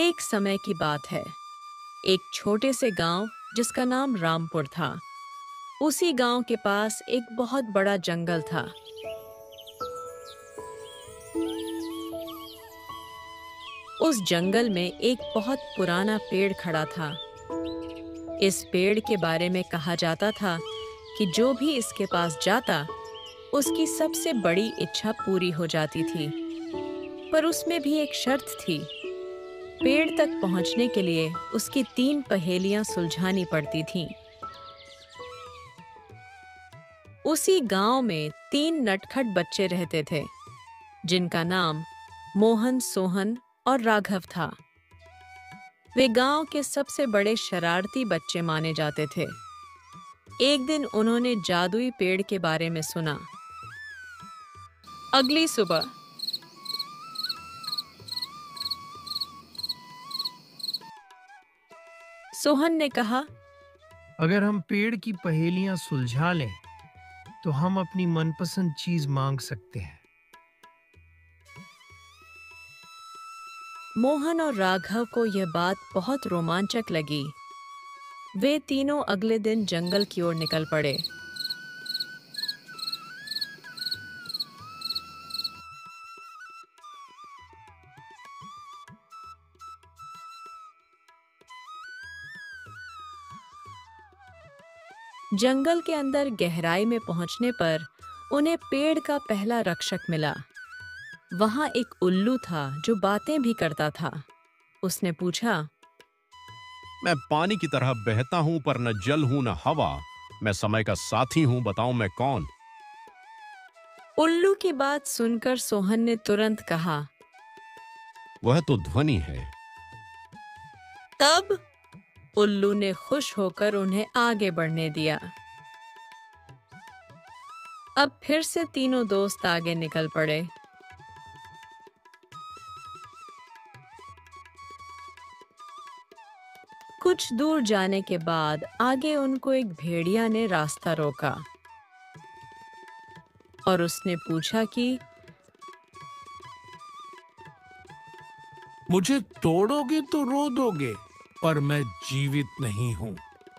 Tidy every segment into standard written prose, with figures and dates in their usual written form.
एक समय की बात है। एक छोटे से गांव जिसका नाम रामपुर था। उसी गांव के पास एक बहुत बड़ा जंगल था। उस जंगल में एक बहुत पुराना पेड़ खड़ा था। इस पेड़ के बारे में कहा जाता था कि जो भी इसके पास जाता, उसकी सबसे बड़ी इच्छा पूरी हो जाती थी। पर उसमें भी एक शर्त थी। पेड़ तक पहुंचने के लिए उसकी 3 पहेलियां सुलझानी पड़ती थीं। उसी गांव में 3 नटखट बच्चे रहते थे, जिनका नाम मोहन, सोहन और राघव था। वे गांव के सबसे बड़े शरारती बच्चे माने जाते थे। एक दिन उन्होंने जादुई पेड़ के बारे में सुना। अगली सुबह सोहन ने कहा, अगर हम पेड़ की पहेलियां सुलझा लें तो हम अपनी मनपसंद चीज मांग सकते हैं। मोहन और राघव को यह बात बहुत रोमांचक लगी। वे तीनों अगले दिन जंगल की ओर निकल पड़े। जंगल के अंदर गहराई में पहुंचने पर उन्हें पेड़ का पहला रक्षक मिला। वहां एक उल्लू था जो बातें भी करता था। उसने पूछा, मैं पानी की तरह बहता हूं पर न जल हूं न हवा। मैं समय का साथी हूं, बताओ मैं कौन? उल्लू की बात सुनकर सोहन ने तुरंत कहा। वह तो ध्वनि है। तब उल्लू ने खुश होकर उन्हें आगे बढ़ने दिया। अब फिर से तीनों दोस्त आगे निकल पड़े। कुछ दूर जाने के बाद आगे उनको एक भेड़िया ने रास्ता रोका और उसने पूछा कि मुझे तोड़ोगे तो रो दोगे, पर मैं जीवित नहीं हूं।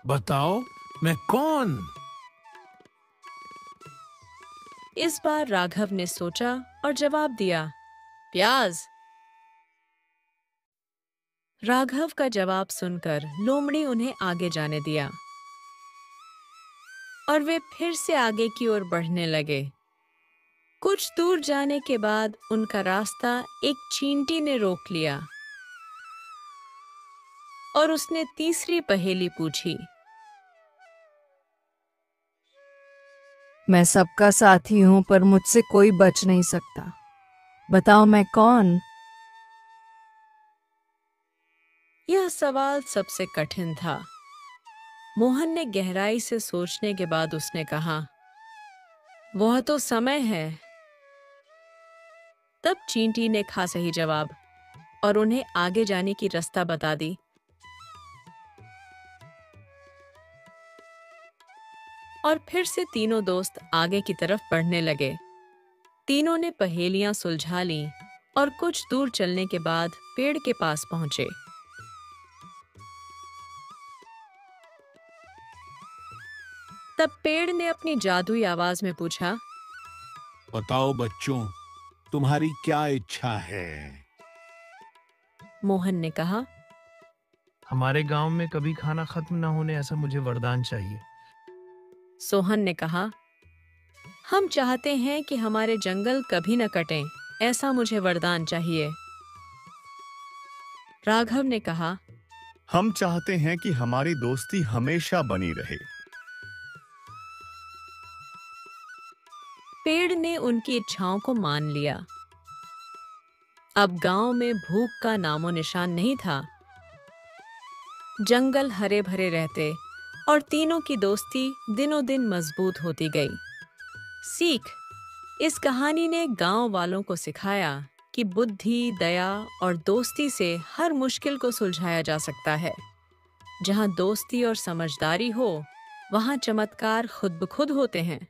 बताओ मैं कौन? इस बार राघव ने सोचा और जवाब दिया, प्याज। राघव का जवाब सुनकर लोमड़ी उन्हें आगे जाने दिया और वे फिर से आगे की ओर बढ़ने लगे। कुछ दूर जाने के बाद उनका रास्ता एक चींटी ने रोक लिया और उसने तीसरी पहेली पूछी। मैं सबका साथी हूं पर मुझसे कोई बच नहीं सकता। बताओ मैं कौन? यह सवाल सबसे कठिन था। मोहन ने गहराई से सोचने के बाद उसने कहा, वह तो समय है। तब चींटी ने कहा सही जवाब और उन्हें आगे जाने की रास्ता बता दी। और फिर से तीनों दोस्त आगे की तरफ बढ़ने लगे। तीनों ने पहेलियां सुलझा लीं और कुछ दूर चलने के बाद पेड़ के पास पहुंचे। तब पेड़ ने अपनी जादुई आवाज में पूछा, बताओ बच्चों, तुम्हारी क्या इच्छा है? मोहन ने कहा, हमारे गांव में कभी खाना खत्म ना होने ऐसा मुझे वरदान चाहिए। सोहन ने कहा, हम चाहते हैं कि हमारे जंगल कभी न कटें, ऐसा मुझे वरदान चाहिए। राघव ने कहा, हम चाहते हैं कि हमारी दोस्ती हमेशा बनी रहे। पेड़ ने उनकी इच्छाओं को मान लिया। अब गांव में भूख का नामो निशान नहीं था। जंगल हरे भरे रहते और तीनों की दोस्ती दिनों दिन मजबूत होती गई। सीख, इस कहानी ने गांव वालों को सिखाया कि बुद्धि, दया और दोस्ती से हर मुश्किल को सुलझाया जा सकता है। जहां दोस्ती और समझदारी हो, वहां चमत्कार खुद ब खुद होते हैं।